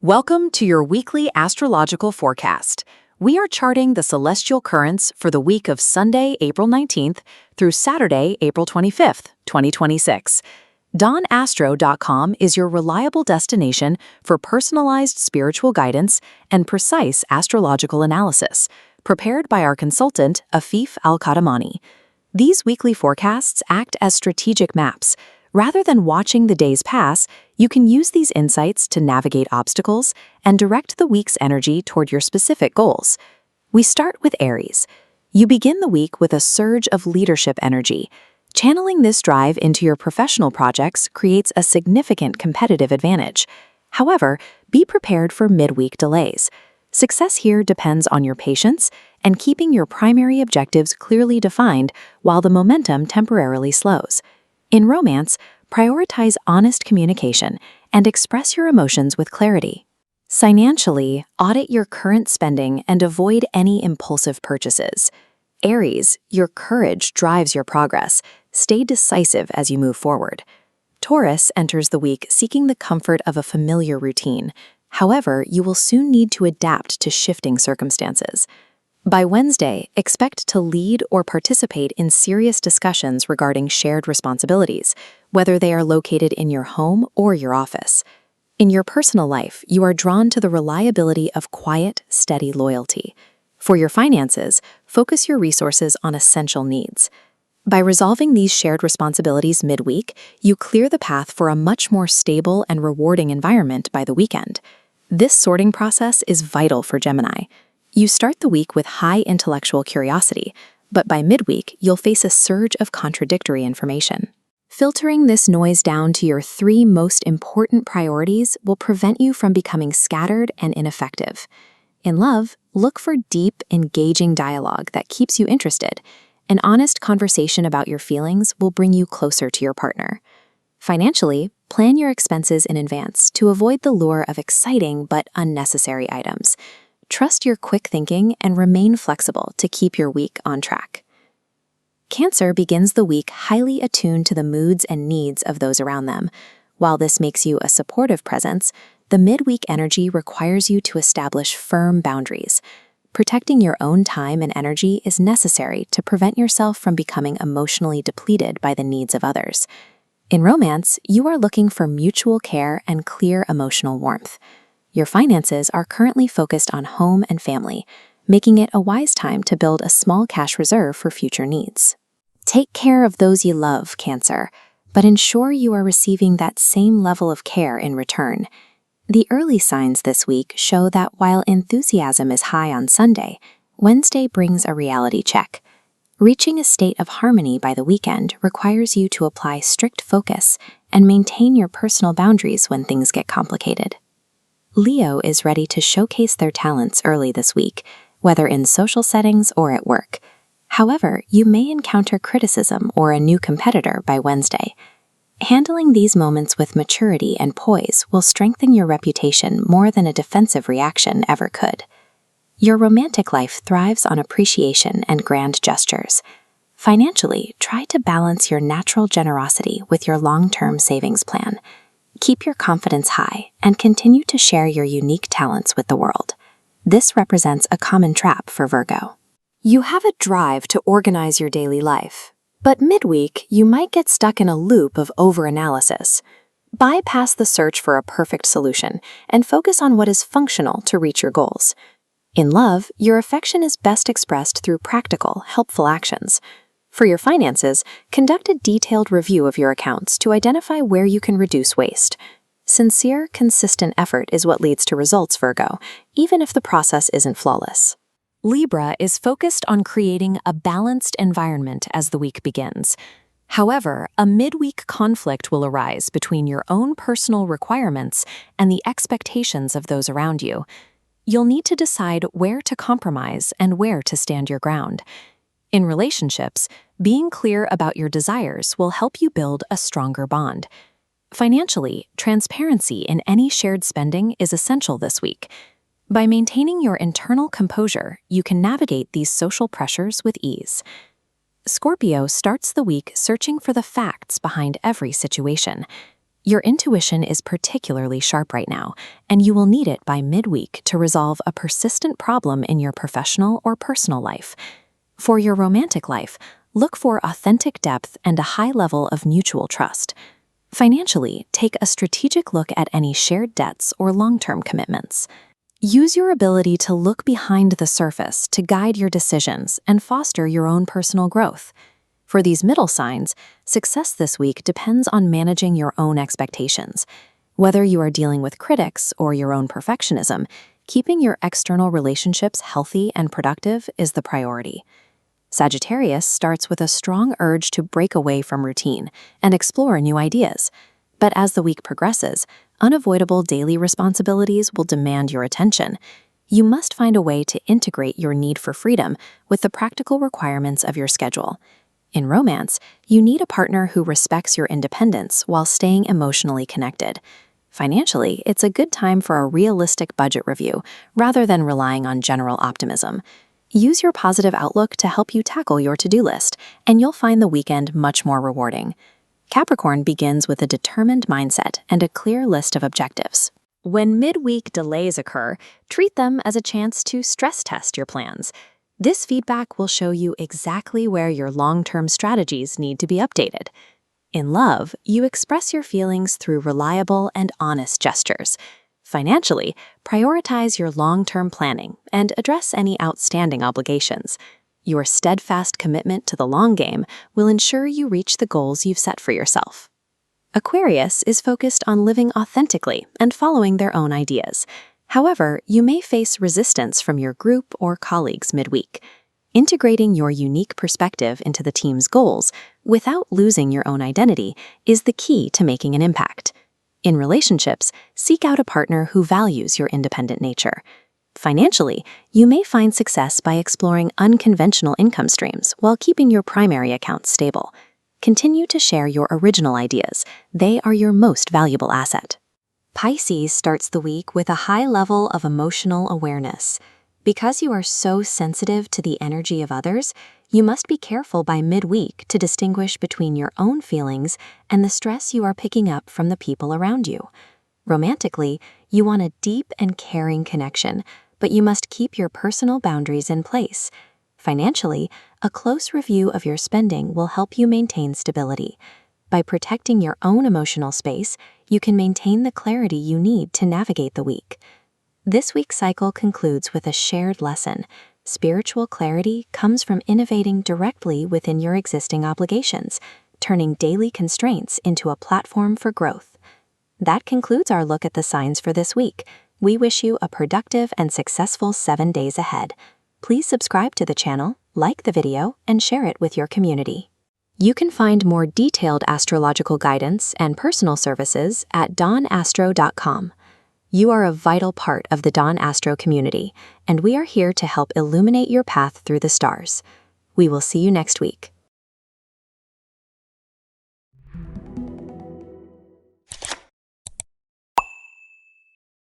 Welcome to your weekly astrological forecast. We are charting the celestial currents for the week of Sunday, April 19th through Saturday, April 25th, 2026. DawnAstro.com is your reliable destination for personalized spiritual guidance and precise astrological analysis, prepared by our consultant, Afif Al-Qadamani. These weekly forecasts act as strategic maps. Rather than watching the days pass, you can use these insights to navigate obstacles and direct the week's energy toward your specific goals. We start with Aries. You begin the week with a surge of leadership energy. Channeling this drive into your professional projects creates a significant competitive advantage. However, be prepared for midweek delays. Success here depends on your patience and keeping your primary objectives clearly defined while the momentum temporarily slows. In romance, prioritize honest communication and express your emotions with clarity. Financially, audit your current spending and avoid any impulsive purchases. Aries, your courage drives your progress. Stay decisive as you move forward. Taurus enters the week seeking the comfort of a familiar routine. However, you will soon need to adapt to shifting circumstances. By Wednesday, expect to lead or participate in serious discussions regarding shared responsibilities, whether they are located in your home or your office. In your personal life, you are drawn to the reliability of quiet, steady loyalty. For your finances, focus your resources on essential needs. By resolving these shared responsibilities midweek, you clear the path for a much more stable and rewarding environment by the weekend. This sorting process is vital for Gemini. You start the week with high intellectual curiosity, but by midweek, you'll face a surge of contradictory information. Filtering this noise down to your 3 most important priorities will prevent you from becoming scattered and ineffective. In love, look for deep, engaging dialogue that keeps you interested. An honest conversation about your feelings will bring you closer to your partner. Financially, plan your expenses in advance to avoid the lure of exciting but unnecessary items. Trust your quick thinking and remain flexible to keep your week on track. Cancer begins the week highly attuned to the moods and needs of those around them. While this makes you a supportive presence, the midweek energy requires you to establish firm boundaries. Protecting your own time and energy is necessary to prevent yourself from becoming emotionally depleted by the needs of others. In romance, you are looking for mutual care and clear emotional warmth. Your finances are currently focused on home and family, making it a wise time to build a small cash reserve for future needs. Take care of those you love, Cancer, but ensure you are receiving that same level of care in return. The early signs this week show that while enthusiasm is high on Sunday, Wednesday brings a reality check. Reaching a state of harmony by the weekend requires you to apply strict focus and maintain your personal boundaries when things get complicated. Leo is ready to showcase their talents early this week, whether in social settings or at work. However, you may encounter criticism or a new competitor by Wednesday. Handling these moments with maturity and poise will strengthen your reputation more than a defensive reaction ever could. Your romantic life thrives on appreciation and grand gestures. Financially, try to balance your natural generosity with your long-term savings plan. Keep your confidence high and continue to share your unique talents with the world. This represents a common trap for Virgo. You have a drive to organize your daily life, but midweek you might get stuck in a loop of overanalysis. Bypass the search for a perfect solution and focus on what is functional to reach your goals. In love, your affection is best expressed through practical, helpful actions. For your finances, conduct a detailed review of your accounts to identify where you can reduce waste. Sincere, consistent effort is what leads to results, Virgo, even if the process isn't flawless. Libra is focused on creating a balanced environment as the week begins. However, a midweek conflict will arise between your own personal requirements and the expectations of those around you. You'll need to decide where to compromise and where to stand your ground. In relationships, being clear about your desires will help you build a stronger bond. Financially, transparency in any shared spending is essential this week. By maintaining your internal composure, you can navigate these social pressures with ease. Scorpio starts the week searching for the facts behind every situation. Your intuition is particularly sharp right now, and you will need it by midweek to resolve a persistent problem in your professional or personal life. For your romantic life, look for authentic depth and a high level of mutual trust. Financially, take a strategic look at any shared debts or long-term commitments. Use your ability to look behind the surface to guide your decisions and foster your own personal growth. For these middle signs, success this week depends on managing your own expectations. Whether you are dealing with critics or your own perfectionism, keeping your external relationships healthy and productive is the priority. Sagittarius starts with a strong urge to break away from routine and explore new ideas. But as the week progresses, unavoidable daily responsibilities will demand your attention. You must find a way to integrate your need for freedom with the practical requirements of your schedule. In romance, you need a partner who respects your independence while staying emotionally connected. Financially, it's a good time for a realistic budget review rather than relying on general optimism. Use your positive outlook to help you tackle your to-do list, and you'll find the weekend much more rewarding. Capricorn begins with a determined mindset and a clear list of objectives. When midweek delays occur, treat them as a chance to stress test your plans. This feedback will show you exactly where your long-term strategies need to be updated. In love, you express your feelings through reliable and honest gestures. Financially, prioritize your long-term planning and address any outstanding obligations. Your steadfast commitment to the long game will ensure you reach the goals you've set for yourself. Aquarius is focused on living authentically and following their own ideas. However, you may face resistance from your group or colleagues midweek. Integrating your unique perspective into the team's goals without losing your own identity is the key to making an impact. In relationships, seek out a partner who values your independent nature. Financially, you may find success by exploring unconventional income streams while keeping your primary accounts stable. Continue to share your original ideas. They are your most valuable asset. Pisces starts the week with a high level of emotional awareness. Because you are so sensitive to the energy of others, you must be careful by midweek to distinguish between your own feelings and the stress you are picking up from the people around you. Romantically, you want a deep and caring connection, but you must keep your personal boundaries in place. Financially, a close review of your spending will help you maintain stability. By protecting your own emotional space, you can maintain the clarity you need to navigate the week. This week's cycle concludes with a shared lesson. Spiritual clarity comes from innovating directly within your existing obligations, turning daily constraints into a platform for growth. That concludes our look at the signs for this week. We wish you a productive and successful 7 days ahead. Please subscribe to the channel, like the video, and share it with your community. You can find more detailed astrological guidance and personal services at dawnastro.com. You are a vital part of the Dawn Astro community, and we are here to help illuminate your path through the stars. We will see you next week.